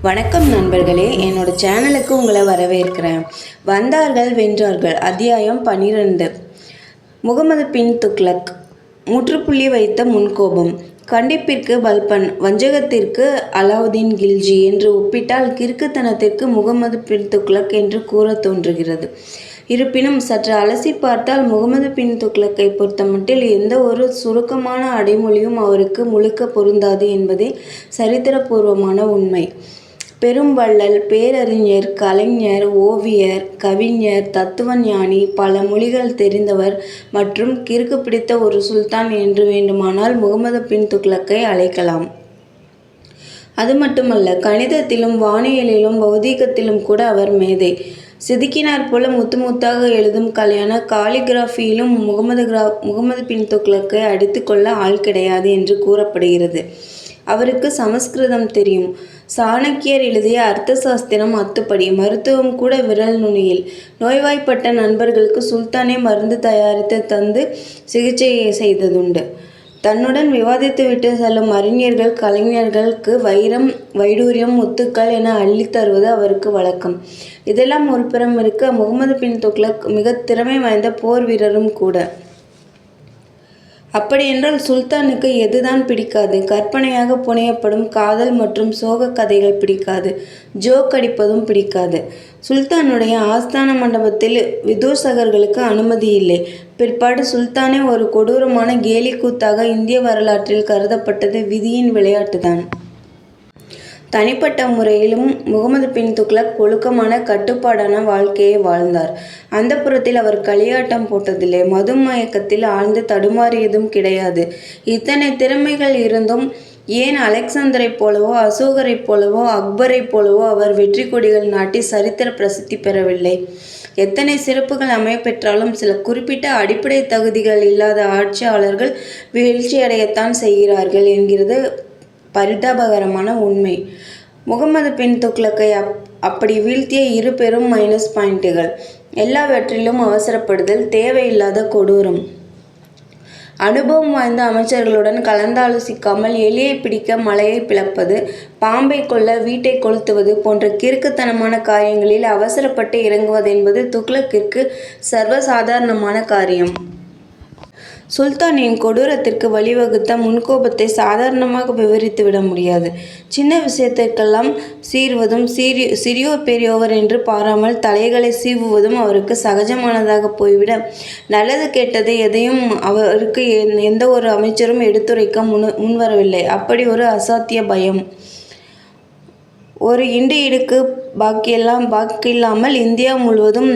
வணக்கம் நண்பர்களே, என்னோட சேனலுக்கு உங்களை வரவேற்கிறேன். வந்தார்கள் வென்றார்கள் அத்தியாயம் 12. முகமது பின் துக்ளக். முற்றுப்புள்ளி வைத்த முன்கோபம். கண்டிப்பிற்கு பல்பன், வஞ்சகத்திற்கு அலாவுதீன் கில்ஜி என்று ஒப்பிட்டால் கிறுக்குத்தனத்திற்கு முகமது பின் துக்ளக் என்று கூற தோன்றுகிறது. இருப்பினும் சற்று அலசி பார்த்தால் முகமது பின் துக்ளக்கை பொறுத்தமட்டில் எந்த ஒரு சுருக்கமான அடைமொழியும் அவருக்கு முழுக்க பொருந்தாது என்பதே சரித்திரபூர்வமான உண்மை. பெரும் வள்ளல், பேரறிஞர், கலைஞர், ஓவியர், கவிஞர், தத்துவ ஞானி, பல மொழிகள் தெரிந்தவர் மற்றும் கிறுக்கு பிடித்த ஒரு சுல்தான் என்று வேண்டுமானால் முகமது பின் துக்ளக்கை அழைக்கலாம். அது மட்டுமல்ல, கணிதத்திலும் வானியலிலும் பௌதீகத்திலும் கூட அவர் மேதை. செதுக்கினார் போல முத்து முத்தாக எழுதும் கலையான காலிகிராஃபியிலும் முகமது பின் துக்ளக்கை அடித்து கொள்ள ஆள் கிடையாது என்று கூறப்படுகிறது. அவருக்கு சமஸ்கிருதம் தெரியும். சாணக்கியர் எழுதிய அர்த்த சாஸ்திரம் அத்துப்படி, மருத்துவம் கூட விரல் நுனியில். நோய்வாய்ப்பட்ட நண்பர்களுக்கு சுல்தானே மருந்து தயாரித்து தந்து சிகிச்சை செய்ததுண்டு. தன்னுடன் விவாதித்துவிட்டு செல்லும் அறிஞர்கள், கலைஞர்களுக்கு வைரம், வைடூரியம், முத்துக்கள் என அள்ளித் தருவது அவருக்கு வழக்கம். இதெல்லாம் ஒரு புறம் இருக்க, முகமது பின் துக்ளக் மிக திறமை வாய்ந்த போர் வீரரும் கூட. அப்படியென்றால் சுல்தானுக்கு எதுதான் பிடிக்காது? கற்பனையாக புனையப்படும் காதல் மற்றும் சோக கதைகள் பிடிக்காது. ஜோக் அடிப்பதும் பிடிக்காது. சுல்தானுடைய ஆஸ்தான மண்டபத்தில் விதூசகர்களுக்கு அனுமதி இல்லை. பிற்பாடு சுல்தானே ஒரு கொடூரமான கேலி கூத்தாக இந்திய வரலாற்றில் கருதப்பட்டது விதியின் விளையாட்டுதான். தனிப்பட்ட முறையிலும் முகமது பின் துக்ளக் ஒழுக்கமான கட்டுப்பாடான வாழ்க்கையை வாழ்ந்தார். அந்தப்புறத்தில் அவர் களியாட்டம் போட்டதில்லை. மது மயக்கத்தில் ஆழ்ந்து தடுமாறியதும் கிடையாது. இத்தனை திறமைகள் இருந்தும் ஏன் அலெக்சாந்தரைப் போலவோ, அசோகரைப் போலவோ, அக்பரைப் போலவோ அவர் வெற்றி கொடிகள் நாட்டி சரித்திர பிரசித்தி பெறவில்லை? எத்தனை சிறப்புகள் அமையப்பெற்றாலும் சில குறிப்பிட்ட அடிப்படை தகுதிகள் இல்லாத ஆட்சியாளர்கள் வீழ்ச்சியடையத்தான் செய்கிறார்கள் என்கிறது பரிதாபகரமான உண்மை. முகமது பின் துக்ளக்கை அப்படி வீழ்த்திய இரு பெரும் மைனஸ் பாயிண்ட்டுகள்: எல்லாவற்றிலும் அவசரப்படுதல், தேவையில்லாத கொடூரம். அனுபவம் வாய்ந்த அமைச்சர்களுடன் கலந்தாலோசிக்காமல் எலியை பிடிக்க மலையை பிளப்பது, பாம்பை கொல்ல வீட்டை கொளுத்துவது போன்ற கிறுக்குத்தனமான காரியங்களில் அவசரப்பட்டு இறங்குவதென்பது துக்ளக்கிற்கு சர்வசாதாரணமான காரியம். சுல்தானின் கொடூரத்திற்கு வழிவகுத்த முன்கோபத்தை சாதாரணமாக விவரித்து விட முடியாது. சின்ன விஷயத்திற்கெல்லாம் சீறுவதும், சிறியோர் பெரியோவர் என்று பாராமல் தலைகளை சீவுவதும் அவருக்கு சகஜமானதாக போய்விட, நல்லது கெட்டது எதையும் அவருக்கு எந்த ஒரு அமைச்சரும் எடுத்துரைக்க முன்வரவில்லை. அப்படி ஒரு அசாத்திய பயம். ஒரு இண்டு இடுக்கு பாக்கியில்லாமல் இந்தியா முழுவதும்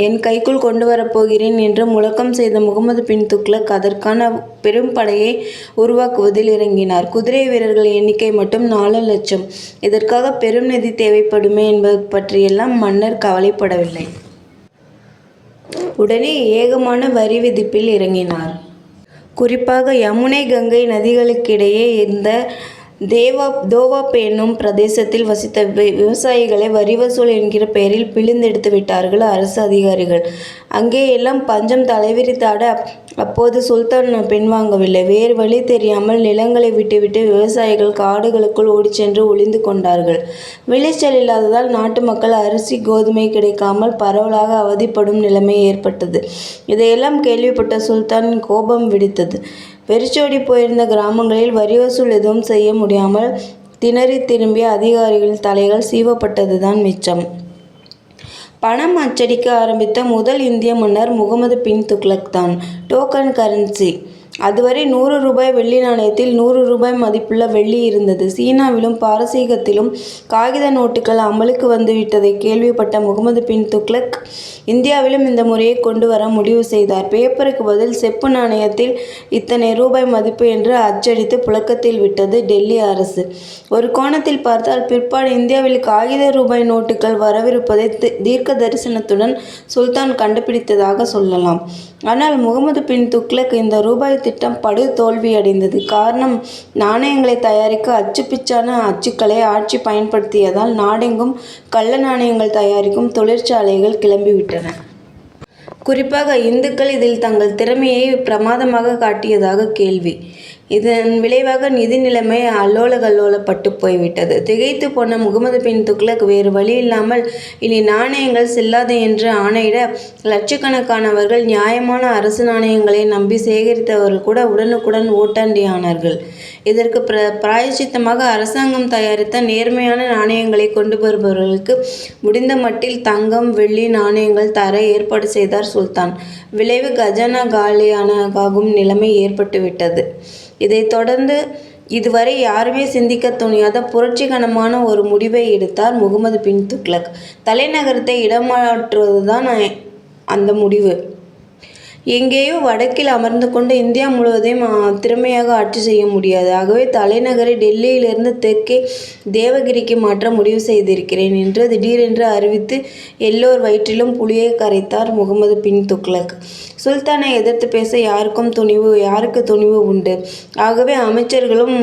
என் கைக்குள் கொண்டு வரப்போகிறேன் என்று முழக்கம் செய்த முகமது பின் துக்ளக் அதற்கான பெரும் படையை உருவாக்குவதில் இறங்கினார். குதிரை வீரர்கள் எண்ணிக்கை மட்டும் 4 லட்சம். இதற்காக பெரும் நிதி தேவைப்படுமே என்பது பற்றியெல்லாம் மன்னர் கவலைப்படவில்லை. உடனே ஏகமான வரி விதிப்பில் இறங்கினார். குறிப்பாக யமுனை, கங்கை நதிகளுக்கிடையே இந்த தோவாப் என்னும் பிரதேசத்தில் வசித்த விவசாயிகளை வரி வசூல் என்கிற பெயரில் பிழிந்தெடுத்து விட்டார்கள் அரசு அதிகாரிகள். அங்கேயெல்லாம் பஞ்சம் தலைவிரித்தாட அப்போது சுல்தான் பின்வாங்கவில்லை. வேறு வழி தெரியாமல் நிலங்களை விட்டுவிட்டு விவசாயிகள் காடுகளுக்குள் ஓடிச்சென்று ஒளிந்து கொண்டார்கள். விளைச்சல் இல்லாததால் நாட்டு மக்கள் அரிசி, கோதுமை கிடைக்காமல் பரவலாக அவதிப்படும் நிலைமை ஏற்பட்டது. இதையெல்லாம் கேள்விப்பட்ட சுல்தான் கோபம் வெடித்தது. வெறிச்சோடி போயிருந்த கிராமங்களில் வரி வசூல் எதுவும் செய்ய முடியாமல் திணறி திரும்பிய அதிகாரிகள் தலைகள் சீவப்பட்டதுதான் மிச்சம். பணம் அச்சடிக்க ஆரம்பித்த முதல் இந்திய மன்னர் முகமது பின் துக்ளக் தான். Token currency. அதுவரை 100 ரூபாய் வெள்ளி நாணயத்தில் 100 ரூபாய் மதிப்புள்ள வெள்ளி இருந்தது. சீனாவிலும் பாரசீகத்திலும் காகித நோட்டுகள் அமலுக்கு வந்துவிட்டதை கேள்விப்பட்ட முகமது பின் துக்ளக் இந்தியாவிலும் இந்த முறையை கொண்டு வர முடிவு செய்தார். பேப்பருக்கு பதில் செப்பு நாணயத்தில் இத்தனை ரூபாய் மதிப்பு என்று அச்சடித்து புழக்கத்தில் விட்டது டெல்லி அரசு. ஒரு கோணத்தில் பார்த்தால் பிற்பாடு இந்தியாவில் காகித ரூபாய் நோட்டுகள் வரவிருப்பதை தீர்க்க தரிசனத்துடன் சுல்தான் கண்டுபிடித்ததாக சொல்லலாம். ஆனால் முகமது பின் துக்ளக் இந்த ரூபாய் திட்டம் படு தோல்வியடைந்தது. காரணம், நாணயங்களை தயாரிக்க அச்சுப்பிச்சான அச்சுக்களை ஆட்சி பயன்படுத்தியதால் நாடெங்கும் கள்ள நாணயங்கள் தயாரிக்கும் தொழிற்சாலைகள் கிளம்பிவிட்டன. குறிப்பாக இந்துக்கள் இதில் தங்கள் திறமையை பிரமாதமாக காட்டியதாக கேள்வி. இதன் விளைவாக நிதி நிலைமை அல்லோலகல்லோலப்பட்டு போய்விட்டது. திகைத்து போன முகமது பின் துக்ளக் வேறு வழி இல்லாமல் இனி நாணயங்கள் செல்லாது என்று ஆணையிட, லட்சக்கணக்கானவர்கள் நியாயமான அரசு நாணயங்களை நம்பி சேகரித்தவர்கள் கூட உடனுக்குடன் ஓட்டாண்டியானார்கள். இதற்கு பிராயச்சித்தமாக அரசாங்கம் தயாரித்த நேர்மையான நாணயங்களை கொண்டு வருபவர்களுக்கு முடிந்த மட்டில் தங்கம், வெள்ளி நாணயங்கள் தர ஏற்பாடு செய்தார் சுல்தான். விளைவு கஜானா காலியாகும் நிலைமை ஏற்பட்டுவிட்டது. இதைத் தொடர்ந்து இதுவரை யாருமே சிந்திக்க துணியாத புரட்சிகரமான ஒரு முடிவை எடுத்தார் முகமது பின் துக்ளக். தலைநகரத்தை இடமாற்றுவதுதான் அந்த முடிவு. எங்கேயோ வடக்கில் அமர்ந்து கொண்டு இந்தியா முழுவதையும் திறமையாக ஆட்சி செய்ய முடியாது. ஆகவே தலைநகரை டெல்லியிலிருந்து தெற்கே தேவகிரிக்கு மாற்ற முடிவு செய்திருக்கிறேன் என்று திடீரென்று அறிவித்து எல்லோர் வயிற்றிலும் புளியை கரைத்தார் முகமது பின் துக்ளக். சுல்தானை எதிர்த்து பேச யாருக்கு துணிவு உண்டு? ஆகவே அமைச்சர்களும்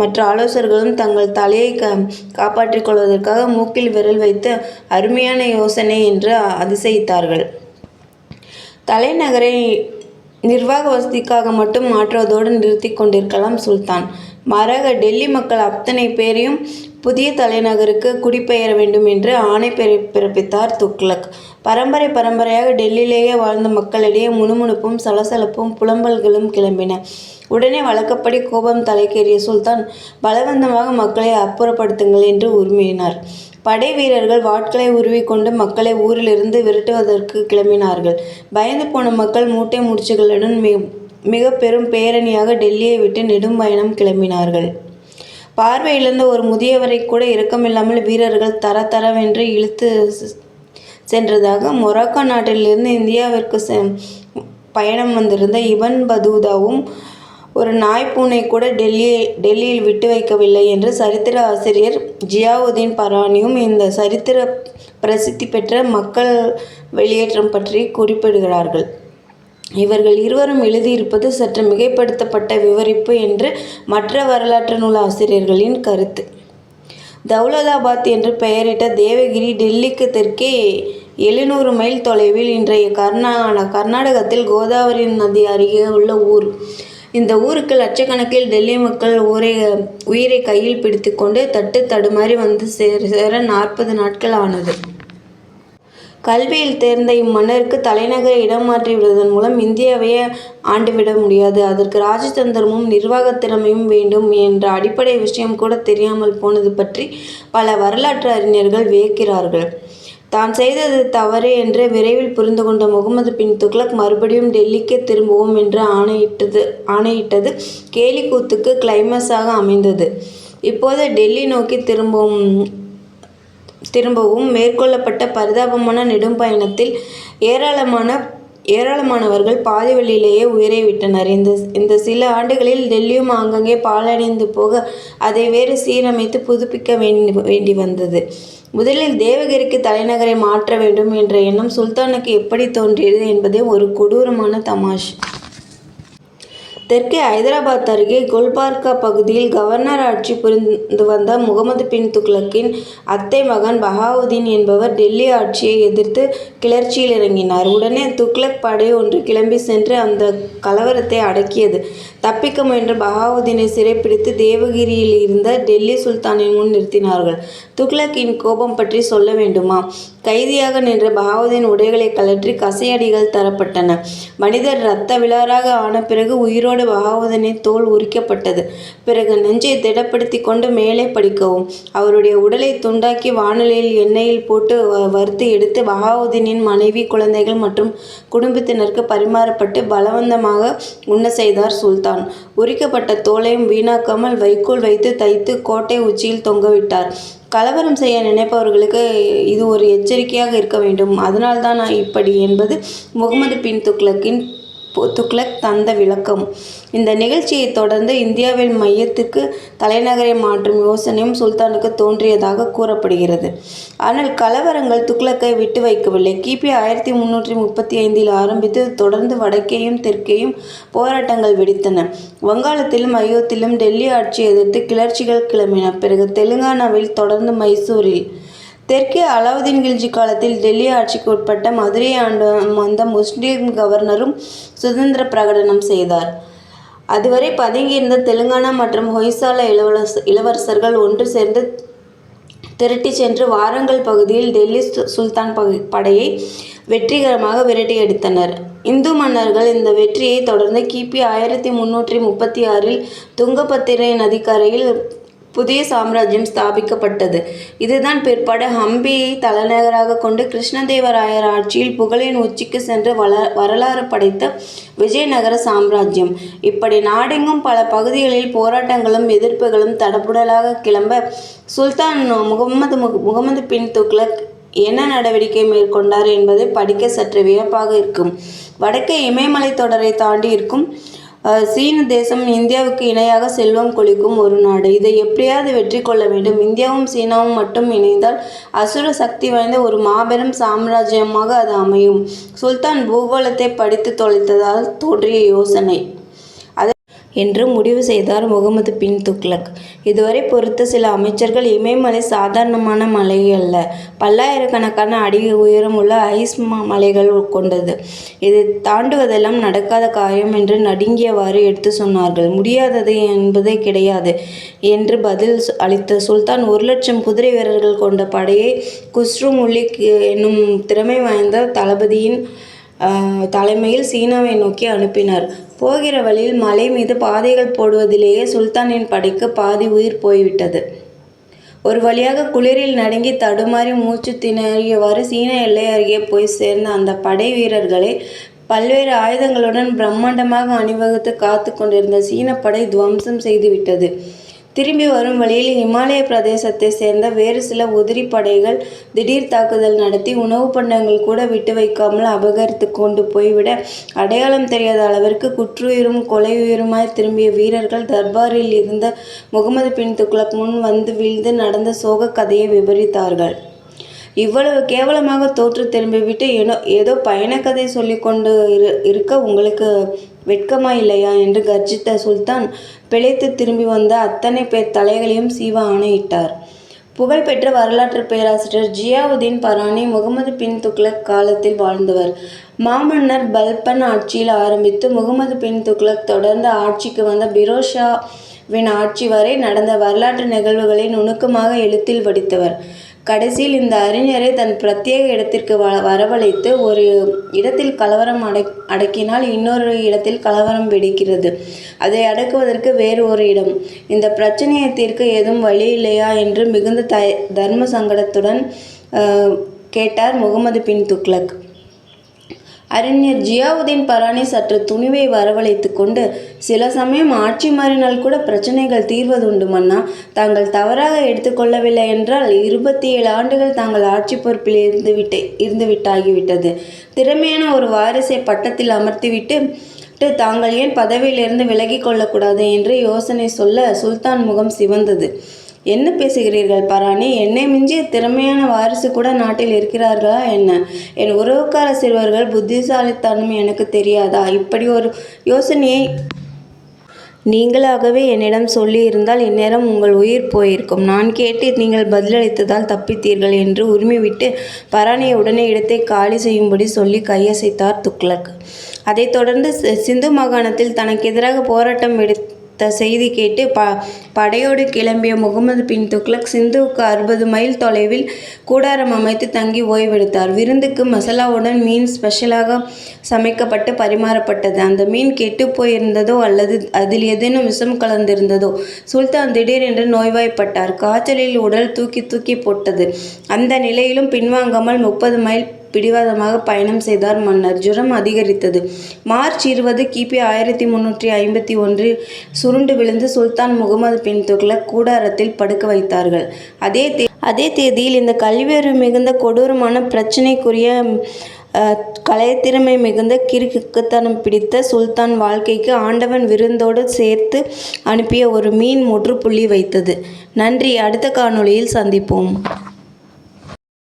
மற்ற ஆலோசகர்களும் தங்கள் தலையை காப்பாற்றிக் கொள்வதற்காக மூக்கில் விரல் வைத்து அருமையான யோசனை என்று அதிசயித்தார்கள். தலைநகரை நிர்வாக வசதிக்காக மட்டும் மாற்றுவதோடு நிறுத்தி கொண்டிருக்கலாம் சுல்தான். மாறாக டெல்லி மக்கள் அத்தனை பேரையும் புதிய தலைநகருக்கு குடிபெயர வேண்டும் என்று ஆணை பிறப்பித்தார் துக்ளக். பரம்பரையாக டெல்லியிலேயே வாழ்ந்த மக்களிடையே முணுமுணுப்பும் சலசலப்பும் புலம்பல்களும் கிளம்பின. உடனே வழக்கப்படி கோபம் தலைக்கேறிய சுல்தான் பலவந்தமாக மக்களை அப்புறப்படுத்துங்கள் என்று உரிமையினார். படை வீரர்கள் வாட்களை உருவிக்கொண்டு மக்களை ஊரிலிருந்து விரட்டுவதற்கு கிளம்பினார்கள். பயந்து போன மக்கள் மூட்டை முடிச்சுகளுடன் மிக பெரும் பேரணியாக டெல்லியை விட்டு நெடும் பயணம் கிளம்பினார்கள். பார்வை இழந்த ஒரு முதியவரை கூட இரக்கமில்லாமல் வீரர்கள் தரவென்று இழுத்து சென்றதாக மொராக்கோ நாட்டிலிருந்து இந்தியாவிற்கு பயணம் வந்திருந்த இபன் பதூதாவும் ஒரு நாய்ப்பூனை கூட டெல்லியில் விட்டு வைக்கவில்லை என்று சரித்திர ஆசிரியர் ஜியாவுதீன் பரானியும் இந்த சரித்திர பிரசித்தி பெற்ற மக்கள் வெளியேற்றம் பற்றி குறிப்பிடுகிறார்கள். இவர்கள் இருவரும் எழுதியிருப்பது சற்று மிகைப்படுத்தப்பட்ட விவரிப்பு என்று மற்ற வரலாற்று நூல் ஆசிரியர்களின் கருத்து. தௌலதாபாத் என்று பெயரிட்ட தேவகிரி டெல்லிக்கு தெற்கே 700 மைல் தொலைவில் இன்றைய கர்நாடகத்தில் கோதாவரி நதி அருகே உள்ள ஊர். இந்த ஊருக்கு லட்சக்கணக்கில் டெல்லி மக்கள் உயிரை கையில் பிடித்து கொண்டு தடுமாறி வந்து சேர 40 நாட்கள் ஆனது. கல்வியில் தேர்ந்த இம்மன்னருக்கு தலைநகரை இடம் மாற்றி விடுவதன் மூலம் இந்தியாவையே ஆண்டுவிட முடியாது. அதற்கு ராஜதந்திரமும் நிர்வாகத் திறமையும் வேண்டும் என்ற அடிப்படை விஷயம் கூட தெரியாமல் போனது பற்றி பல வரலாற்று அறிஞர்கள் வியக்கிறார்கள். தான் செய்தது தவறு என்று விரைவில் புரிந்து கொண்ட முகமது பின் துக்ளக் மறுபடியும் டெல்லிக்கே திரும்புவோம் என்று ஆணையிட்டது கேலிக்கூத்துக்கு கிளைமாக்ஸாக அமைந்தது. இப்போது டெல்லி நோக்கி திரும்பவும் மேற்கொள்ளப்பட்ட பரிதாபமான நெடும் பயணத்தில் ஏராளமானவர்கள் பாதி வழியிலேயே உயிரை விட்டனர். இந்த சில ஆண்டுகளில் டெல்லியும் ஆங்கங்கே பாழடைந்து போக அதை வேறு சீரமைத்து புதுப்பிக்க வேண்டி வந்தது. முதலில் தேவகிரிக்கு தலைநகரை மாற்ற வேண்டும் என்ற எண்ணம் சுல்தானுக்கு எப்படி தோன்றியது என்பதே ஒரு கொடூரமான தமாஷ். தெற்கே ஐதராபாத் அருகே குல்பர்கா பகுதியில் கவர்னர் ஆட்சி புரிந்து வந்த முகமது பின் துக்ளக்கின் அத்தை மகன் பஹாவுதீன் என்பவர் டெல்லி ஆட்சியை எதிர்த்து கிளர்ச்சியில் இறங்கினார். உடனே துக்ளக் படை ஒன்று கிளம்பி சென்று அந்த கலவரத்தை அடக்கியது. தப்பிக்க முயன்ற பஹாவுதீனை சிறைப்பிடித்து தேவகிரியில் இருந்த டெல்லி சுல்தானின் முன் நிறுத்தினார்கள். துக்ளக்கின் கோபம் பற்றி சொல்ல வேண்டுமா? கைதியாக நின்ற பஹாவுதீன் உடைகளை கழற்றி கசையடிகள் தரப்பட்டன. மனிதர் இரத்த விழாராக ஆன பிறகு உயிரோடு பஹாவுதீனின் தோல் உரிக்கப்பட்டது. பிறகு நெஞ்சை திடப்படுத்தி கொண்டு மேலே படிக்கவும். அவருடைய உடலை துண்டாக்கி வானலியில் எண்ணெயில் போட்டு வறுத்து எடுத்து பஹாவுதீனின் மனைவி, குழந்தைகள் மற்றும் குடும்பத்தினருக்கு பரிமாறப்பட்டு பலவந்தமாக உண்ண செய்தார் சுல்தான். உரிக்கப்பட்ட தோலையும் வீணாக்காமல் வைக்கோல் வைத்து தைத்து கோட்டை உச்சியில் தொங்கவிட்டார். கலவரம் செய்ய நினைப்பவர்களுக்கு இது ஒரு எச்சரிக்கையாக இருக்க வேண்டும். அதனால்தான் இப்படி என்பது முகமது பின் துக்ளக் தந்த விளக்கம். இந்த நிகழ்ச்சியை தொடர்ந்து இந்தியாவின் மையத்துக்கு தலைநகரை மாற்றும் யோசனையும் சுல்தானுக்கு தோன்றியதாக கூறப்படுகிறது. ஆனால் கலவரங்கள் துக்ளக்கை விட்டு வைக்கவில்லை. கிபி 1335 ஆரம்பித்து தொடர்ந்து வடக்கேயும் தெற்கேயும் போராட்டங்கள் வெடித்தன. வங்காளத்திலும் அயோத்தியிலும் டெல்லி ஆட்சியை எதிர்த்து கிளர்ச்சிகள் கிளம்பின. பிறகு தெலுங்கானாவில், தொடர்ந்து மைசூரில். தெற்கே அலாவுதீன் கில்ஜி காலத்தில் டெல்லி ஆட்சிக்கு உட்பட்ட மதுரையை ஆண்டு வந்த முஸ்லிம் கவர்னரும் சுதந்திர பிரகடனம் செய்தார். அதுவரை பதுங்கியிருந்த தெலுங்கானா மற்றும் ஹொய்சால இளவரசர்கள் ஒன்று சேர்ந்து திரட்டிச் சென்று வாரங்கல் பகுதியில் டெல்லி சுல்தான் படையை வெற்றிகரமாக விரட்டியடித்தனர். இந்து மன்னர்கள் இந்த வெற்றியை தொடர்ந்து கிபி 1336 துங்கபத்திரை நதிக்கரையில் புதிய சாம்ராஜ்யம் ஸ்தாபிக்கப்பட்டது. இதுதான் பிற்பாடு ஹம்பியை தலைநகராக கொண்டு கிருஷ்ணதேவராயர் ஆட்சியில் புகழின் உச்சிக்கு சென்று வரலாறு படைத்த விஜயநகர சாம்ராஜ்யம். இப்படி நாடெங்கும் பல பகுதிகளில் போராட்டங்களும் எதிர்ப்புகளும் தடபுடலாக கிளம்ப சுல்தான் முகமது பின் துக்ளக் என்ன நடவடிக்கை மேற்கொண்டார் என்பதை படிக்க சற்று வியப்பாக இருக்கும். வடக்கே இமயமலை தொடரை தாண்டி இருக்கும் சீன தேசம் இந்தியாவுக்கு இணையாக செல்வம் கொளிக்கும் ஒரு நாடு. இதை எப்படியாவது வெற்றி கொள்ள வேண்டும். இந்தியாவும் சீனாவும் மட்டும் இணைந்தால் அசுர சக்தி வாய்ந்த ஒரு மாபெரும் சாம்ராஜ்யமாக அது அமையும். சுல்தான் பூகோளத்தை படித்து தொலைத்ததால் தோன்றிய யோசனை என்று முடிவு செய்தார் முகமது பின் துக்ளக். இதுவரை பொறுத்த சில அமைச்சர்கள் இமயமலை சாதாரணமான மலை அல்ல, பல்லாயிரக்கணக்கான அடி உயரமுள்ள ஐஸ் மலைகள் கொண்டது. இதை தாண்டுவதெல்லாம் நடக்காத காரியம் என்று நடுங்கியவாறு எடுத்து சொன்னார்கள். முடியாதது என்பதே கிடையாது என்று பதில் அளித்த சுல்தான் 1,00,000 குதிரை வீரர்கள் கொண்ட படையை குஸ்ரு முல்லிக் என்னும் திறமை வாய்ந்த தளபதியின் தலைமையில் சீனாவை நோக்கி அனுப்பினார். போகிற வழியில் மலை மீது பாதைகள் போடுவதிலேயே சுல்தானின் படைக்கு பாதி உயிர் போய்விட்டது. ஒரு வழியாக குளிரில் நடுங்கி தடுமாறி மூச்சு திணறியவாறு சீன எல்லை அருகே போய் சேர்ந்த அந்த படை வீரர்களை பல்வேறு ஆயுதங்களுடன் பிரம்மாண்டமாக அணிவகுத்து காத்து கொண்டிருந்த சீன படை துவம்சம் செய்துவிட்டது. திரும்பி வரும் வழியில் இமாலய பிரதேசத்தை சேர்ந்த வேறு சில உதிரி படைகள் திடீர் தாக்குதல் நடத்தி உணவு பண்டங்கள் கூட விட்டு வைக்காமல் அபகரித்து கொண்டு போய்விட அடையாளம் தெரியாத அளவிற்கு குற்றுயிரும் கொலையுயிருமாய் திரும்பிய வீரர்கள் தர்பாரில் இருந்த முகமது பின் துக்ளக் முன் வந்து வீழ்ந்து நடந்த சோக கதையை விவரித்தார்கள். இவ்வளவு கேவலமாக தோற்று திரும்பிவிட்டு ஏதோ பயணக்கதை சொல்லி கொண்டு இருக்க உங்களுக்கு வெட்கமா இல்லையா என்று கர்ஜித்த சுல்தான் பிழைத்து திரும்பி வந்த அத்தனை பேர் தலைகளையும் சீவ ஆணையிட்டார். புகழ்பெற்ற வரலாற்று பேராசிரியர் ஜியாவுதீன் பரானி முகமது பின் துக்ளக் காலத்தில் வாழ்ந்தவர். மாமன்னர் பல்பன் ஆட்சியில் ஆரம்பித்து முகமது பின் துக்ளக் தொடர்ந்து ஆட்சிக்கு வந்த பிரோஸ் ஷாவின் ஆட்சி வரை நடந்த வரலாற்று நிகழ்வுகளை நுணுக்கமாக எழுத்தில் வடித்தவர். கடைசியில் இந்த அறிஞரை தன் பிரத்யேக இடத்திற்கு வரவழைத்து ஒரு இடத்தில் கலவரம் அடக்கினால் இன்னொரு இடத்தில் கலவரம் வெடிக்கிறது. அதை அடக்குவதற்கு வேறு ஒரு இடம். இந்த பிரச்சனையை தீர்க்க ஏதும் வழி இல்லையா என்று மிகுந்த தர்ம சங்கடத்துடன் கேட்டார் முகமது பின் துக்ளக். அறிஞர் ஜியாவுதீன் பரானி சற்று துணிவை வரவழைத்து கொண்டு, சில சமயம் ஆட்சி மாறினால் கூட பிரச்சனைகள் தீர்வதுண்டு மன்னா. தாங்கள் தவறாக எடுத்துக்கொள்ளவில்லை என்றால் 27 ஆண்டுகள் தாங்கள் ஆட்சி பொறுப்பில் இருந்துவிட்டாகிவிட்டது. திறமையான ஒரு வாரிசை பட்டத்தில் அமர்த்திவிட்டு தாங்கள் ஏன் பதவியிலிருந்து விலகி கொள்ளக்கூடாது என்று யோசனை சொல்ல சுல்தான் முகம் சிவந்தது. என்ன பேசுகிறீர்கள் பரானி? என்னை மிஞ்சிய திறமையான வாரிசு கூட நாட்டில் இருக்கிறார்களா என்ன? என் உறவுக்கார சிறுவர்கள் புத்திசாலித்தனம் எனக்கு தெரியாதா? இப்படி ஒரு யோசனையை நீங்களாகவே என்னிடம் சொல்லியிருந்தால் இந்நேரம் உங்கள் உயிர் போயிருக்கும். நான் கேட்டு நீங்கள் பதிலளித்ததால் தப்பித்தீர்கள் என்று உரிமைவிட்டு பரானியை உடனே இடத்தை காலி செய்யும்படி சொல்லி கையசைத்தார் துக்ளக். அதைத் தொடர்ந்து சிந்து மாகாணத்தில் தனக்கு எதிராக போராட்டம் செய்தி கேட்டு படையோடு கிளம்பிய முகமது பின் துக்ளக் சிந்துவுக்கு 60 மைல் தொலைவில் கூடாரம் அமைத்து தங்கி ஓய்வெடுத்தார். விருந்துக்கு மசாலாவுடன் மீன் ஸ்பெஷலாக சமைக்கப்பட்டு பரிமாறப்பட்டது. அந்த மீன் கெட்டு போயிருந்ததோ அல்லது அதில் ஏதேனும் விஷம் கலந்திருந்ததோ. சுல்தான் திடீரென்று நோய்வாய்ப்பட்டார். காய்ச்சலில் உடல் தூக்கி போட்டது. அந்த நிலையிலும் பின்வாங்காமல் 30 மைல் பிடிவாதமாக பயணம் செய்தார் மன்னர். ஜுரம் அதிகரித்தது. மார்ச் 20 கிபி 1351 சுருண்டு விழுந்து சுல்தான் முகமது பின் துக்ளக் கூடாரத்தில் படுக்க வைத்தார்கள். அதே தேதியில் இந்த கல்வியறிவு மிகுந்த கொடூரமான பிரச்சினைக்குரிய கலைத்திறமை மிகுந்த கிறுக்குத்தனம் பிடித்த சுல்தான் வாழ்க்கைக்கு ஆண்டவன் விருந்தோடு சேர்த்து அனுப்பிய ஒரு மீன் முற்றுப்புள்ளி வைத்தது. நன்றி. அடுத்த காணொளியில் சந்திப்போம்.